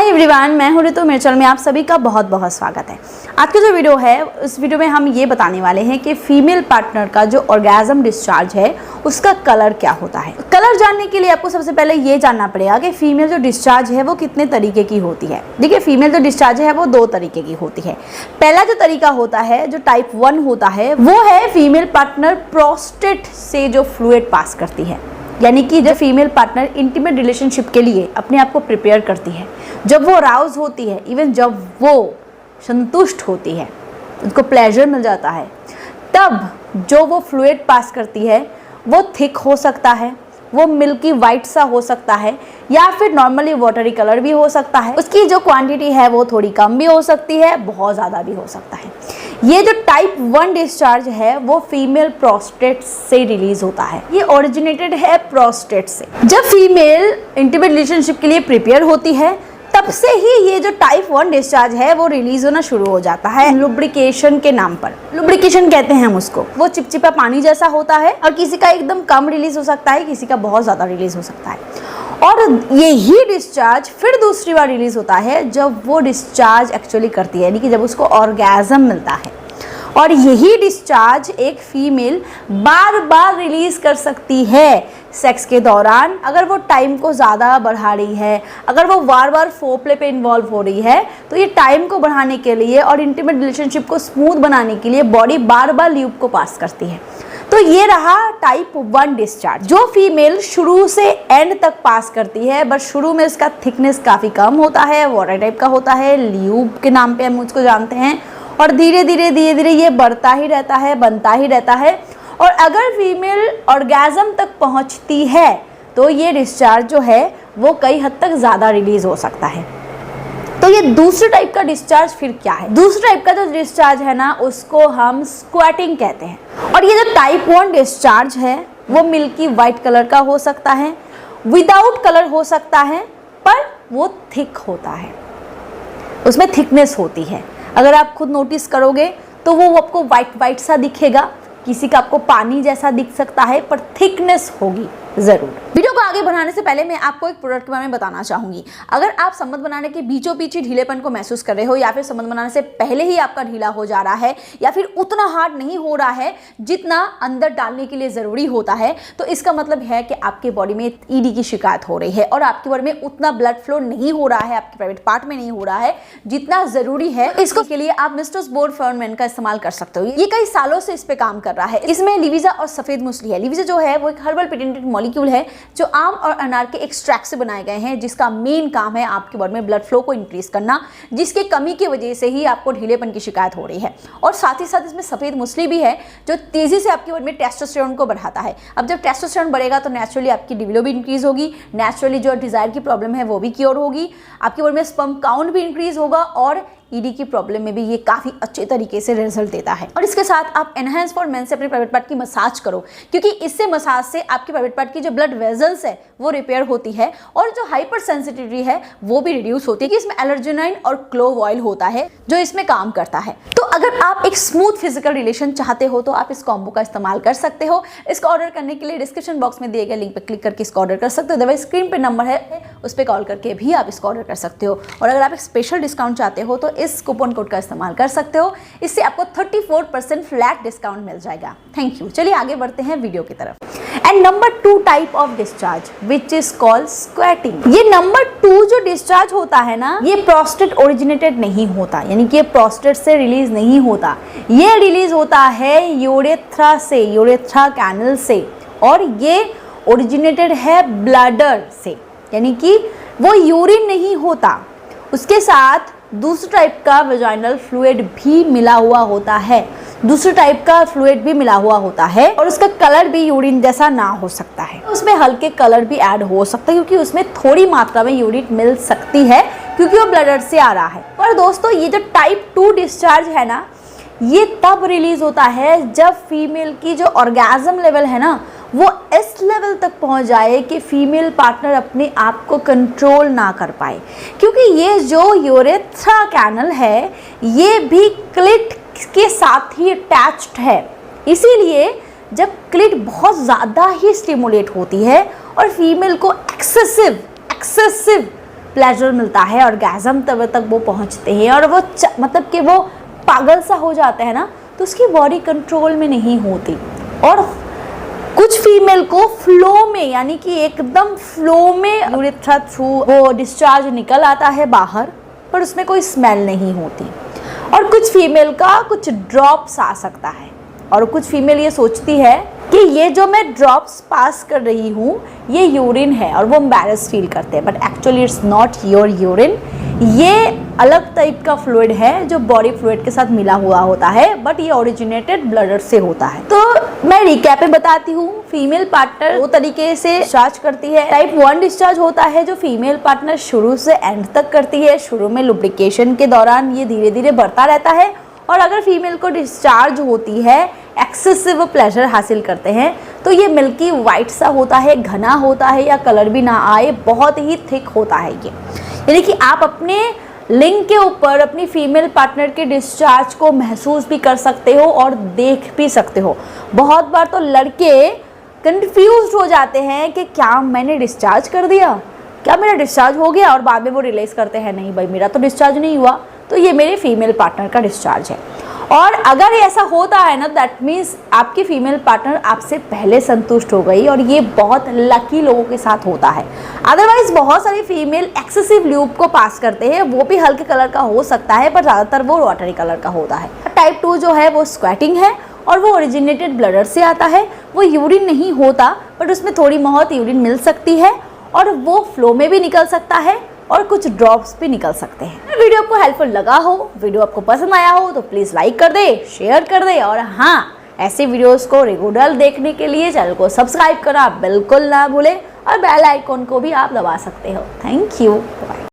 Hi everyone, मैं हूँ ऋतु। मेरे चैनल में आप सभी का बहुत बहुत स्वागत है। आज की जो वीडियो है उस वीडियो में हम ये बताने वाले हैं कि फीमेल पार्टनर का जो ऑर्गेज्म डिस्चार्ज है उसका कलर क्या होता है। कलर जानने के लिए आपको सबसे पहले ये जानना पड़ेगा कि फीमेल जो डिस्चार्ज है वो कितने तरीके की होती है। देखिए, फीमेल जो डिस्चार्ज है वो दो तरीके की होती है। पहला जो तरीका होता है, जो टाइप 1 होता है, वो है फीमेल पार्टनर प्रोस्टेट से जो फ्लूइड पास करती है। यानी कि जब फीमेल पार्टनर इंटीमेट रिलेशनशिप के लिए अपने आप को प्रिपेयर करती है, जब वो अराउज होती है, इवन जब वो संतुष्ट होती है, उनको प्लेजर मिल जाता है, तब जो वो फ्लूइड पास करती है वो थिक हो सकता है, वो मिल्की वाइट सा हो सकता है, या फिर नॉर्मली वाटरी कलर भी हो सकता है। उसकी जो क्वांटिटी है वो थोड़ी कम भी हो सकती है, बहुत ज़्यादा भी हो सकता है। ये जो टाइप 1 डिस्चार्ज है वो फीमेल प्रोस्टेट से रिलीज होता है। ये ओरिजिनेटेड है प्रोस्टेट से। जब फीमेल इंटीमेट रिलेशनशिप के लिए प्रिपेयर होती है तब से ही ये जो टाइप 1 डिस्चार्ज है वो रिलीज होना शुरू हो जाता है, लुब्रिकेशन के नाम पर। लुब्रिकेशन कहते हैं हम उसको। वो चिपचिपा पानी जैसा होता है और किसी का एकदम कम रिलीज हो सकता है, किसी का बहुत ज़्यादा रिलीज हो सकता है। और यही डिस्चार्ज फिर दूसरी बार रिलीज होता है जब वो डिस्चार्ज एक्चुअली करती है, यानी कि जब उसको ऑर्गेज्म मिलता है। और यही डिस्चार्ज एक फीमेल बार बार रिलीज कर सकती है सेक्स के दौरान। अगर वो टाइम को ज़्यादा बढ़ा रही है, अगर वो बार बार फोरप्ले पे इन्वॉल्व हो रही है, तो ये टाइम को बढ़ाने के लिए और इंटीमेट रिलेशनशिप को स्मूथ बनाने के लिए बॉडी बार बार ल्यूब को पास करती है। तो ये रहा टाइप 1 डिस्चार्ज, जो फीमेल शुरू से एंड तक पास करती है। बस शुरू में इसका थिकनेस काफ़ी कम होता है, वाटर टाइप का होता है, ल्यूब के नाम पे हम उसको जानते हैं। और धीरे धीरे ये बढ़ता ही रहता है, बनता ही रहता है। और अगर फीमेल ऑर्गेज्म तक पहुंचती है तो ये डिस्चार्ज जो है वो कई हद तक ज़्यादा रिलीज हो सकता है। तो ये दूसरे टाइप का डिस्चार्ज फिर क्या है? दूसरे टाइप का जो डिस्चार्ज है ना, उसको हम स्क्वैटिंग कहते हैं। और ये जो टाइप 1 डिस्चार्ज है वो मिल्की वाइट कलर का हो सकता है, विदाउट कलर हो सकता है, पर वो थिक होता है, उसमें थिकनेस होती है। अगर आप खुद नोटिस करोगे तो वो आपको वाइट सा दिखेगा, किसी का आपको पानी जैसा दिख सकता है, पर थिकनेस होगी ज़रूर। वीडियो को आगे बढ़ाने से पहले मैं आपको एक प्रोडक्ट के बारे में बताना चाहूँगी। अगर आप संबंध बनाने के बीचों बीच ही ढीलेपन को महसूस कर रहे हो, या फिर संबंध बनाने से पहले ही आपका ढीला हो जा रहा है, या फिर उतना हार्ड नहीं हो रहा है जितना अंदर डालने के लिए ज़रूरी होता है, तो इसका मतलब है कि आपके बॉडी में ईडी की शिकायत हो रही है और आपकी बॉडी में उतना ब्लड फ्लो नहीं हो रहा है, आपके प्राइवेट पार्ट में नहीं हो रहा है जितना ज़रूरी है। इसको के लिए आप मिस्टर्स बोर्ड फॉर्मेन का इस्तेमाल कर सकते हो। ये कई सालों से इस पर काम कर रहा है। इसमें लिविजा और सफ़ेद मूसली है। लिविजा जो है वो एक हर्बल पेटेंटेड मॉलिक्यूल है जो आम और अनार के एक्सट्रैक्ट से बनाए गए हैं, जिसका मेन काम है आपके बॉडी में ब्लड फ्लो को इंक्रीज करना, जिसके कमी की वजह से ही आपको ढीलेपन की शिकायत हो रही है। और साथ ही साथ इसमें सफ़ेद मूसली भी है जो तेज़ी से आपकी बॉडी में टेस्टोस्टेरोन को बढ़ाता है। अब जब टेस्टोस्टेरोन बढ़ेगा तो नेचुरली आपकी लिबिडो भी इंक्रीज होगी, नेचुरली जो डिज़ायर की प्रॉब्लम है वो भी क्योर होगी, आपकी बॉडी में स्पर्म काउंट भी इंक्रीज होगा और ईडी की प्रॉब्लम में भी ये काफ़ी अच्छे तरीके से रिजल्ट देता है। और इसके साथ आप एनहांस फॉर मेन से अपने प्राइवेट पार्ट की मसाज करो, क्योंकि इससे मसाज से आपके प्राइवेट पार्ट की जो ब्लड वेजल्स है वो रिपेयर होती है और जो हाइपर सेंसिटिविटी है वो भी रिड्यूस होती है। कि इसमें एलर्जेनाइन और क्लोव ऑयल होता है जो इसमें काम करता है। तो अगर आप एक स्मूथ फिजिकल रिलेशन चाहते हो तो आप इस कॉम्बो का इस्तेमाल कर सकते हो। इसका ऑर्डर करने के लिए डिस्क्रिप्शन बॉक्स में दिए गए लिंक पर क्लिक करके इसका ऑर्डर कर सकते हो। अदरवाइज स्क्रीन पर नंबर है, उस पर कॉल करके भी आप इसका ऑर्डर कर सकते हो। और अगर आप एक स्पेशल डिस्काउंट चाहते हो तो इस कूपन कोड का इस्तेमाल कर सकते हो। इससे आपको 34% फ्लैट डिस्काउंट मिल जाएगा। Thank you. चलिए आगे बढ़ते हैं वीडियो की तरफ। And number 2 type of discharge which is called squatting. ये नंबर 2 जो डिस्चार्ज होता है ना, ये प्रोस्टेट ओरिजिनेटेड नहीं होता, यानी कि ये प्रोस्टेट से रिलीज नहीं होता। ये रिलीज होता है यूरेथ्रा से, यूरेथ्रा कैनल से, और ये ओरिजिनेटेड है ब्लैडर से, यानी कि वो यूरिन नहीं होता, उसके साथ दूसरे टाइप का वेजाइनल फ्लूइड भी मिला हुआ होता है, दूसरे टाइप का फ्लूइड भी मिला हुआ होता है, और उसका कलर भी यूरिन जैसा ना हो सकता है। उसमें हल्के कलर भी ऐड हो सकता है, क्योंकि उसमें थोड़ी मात्रा में यूरिन मिल सकती है, क्योंकि वो ब्लडर से आ रहा है। पर दोस्तों, ये जो टाइप 2 डिस्चार्ज है ना, ये तब रिलीज होता है जब फीमेल की जो ऑर्गेज्म लेवल है ना वो इस लेवल तक पहुंच जाए कि फीमेल पार्टनर अपने आप को कंट्रोल ना कर पाए। क्योंकि ये जो यूरेथ्रा कैनल है ये भी क्लिट के साथ ही अटैच्ड है, इसीलिए जब क्लिट बहुत ज़्यादा ही स्टिमुलेट होती है और फीमेल को एक्सेसिव प्लेजर मिलता है, ऑर्गेज़म तक वो पहुंचते हैं और वो मतलब कि वो पागल सा हो जाते हैं ना, तो उसकी बॉडी कंट्रोल में नहीं होती। और कुछ फीमेल को फ्लो में, यानी कि एकदम फ्लो में यूरेथ्रा थ्रू वो डिस्चार्ज निकल आता है बाहर, पर उसमें कोई स्मेल नहीं होती। और कुछ फीमेल का कुछ ड्रॉप्स आ सकता है, और कुछ फीमेल ये सोचती है कि ये जो मैं ड्रॉप्स पास कर रही हूँ ये यूरिन है, और वो एम्बैरेस फील करते हैं, but actually it's not your urine. ये अलग टाइप का फ्लूइड है जो बॉडी फ्लूइड के साथ मिला हुआ होता है, बट ये ओरिजिनेटेड ब्लडर से होता है। तो मैं रिकैप में बताती हूँ, फीमेल पार्टनर 2 तरीके से डिस्चार्ज करती है। टाइप 1 डिस्चार्ज होता है जो फीमेल पार्टनर शुरू से एंड तक करती है। शुरू में लुब्रिकेशन के दौरान ये धीरे धीरे बढ़ता रहता है, और अगर फीमेल को डिस्चार्ज होती है, एक्सेसिव प्लेजर हासिल करते हैं, तो ये मिल्की वाइट सा होता है, घना होता है, या कलर भी ना आए, बहुत ही थिक होता है ये। यानी कि आप अपने लिंग के ऊपर अपनी फीमेल पार्टनर के डिस्चार्ज को महसूस भी कर सकते हो और देख भी सकते हो। बहुत बार तो लड़के कंफ्यूज हो जाते हैं कि क्या मैंने डिस्चार्ज कर दिया, क्या मेरा डिस्चार्ज हो गया, और बाद में वो रियलाइज़ करते हैं नहीं भाई मेरा तो डिस्चार्ज नहीं हुआ, तो ये मेरे फीमेल पार्टनर का डिस्चार्ज है। और अगर ऐसा होता है ना, दैट मीन्स आपकी फीमेल पार्टनर आपसे पहले संतुष्ट हो गई, और ये बहुत लकी लोगों के साथ होता है। अदरवाइज बहुत सारी फीमेल एक्सेसिव ल्यूब को पास करते हैं, वो भी हल्के कलर का हो सकता है, पर ज़्यादातर वो वाटरी कलर का होता है। टाइप 2 जो है वो स्क्वैटिंग है, और वो ओरिजिनेटेड ब्लडर से आता है। वो यूरिन नहीं होता, बट उसमें थोड़ी बहुत यूरिन मिल सकती है, और वो फ्लो में भी निकल सकता है, और कुछ ड्रॉप्स भी निकल सकते हैं। वीडियो आपको हेल्पफुल लगा हो, वीडियो आपको पसंद आया हो, तो प्लीज़ लाइक कर दे, शेयर कर दे, और हाँ, ऐसे वीडियोस को रेगुलर देखने के लिए चैनल को सब्सक्राइब करना बिल्कुल ना भूलें, और बेल आइकॉन को भी आप दबा सकते हो। Thank you.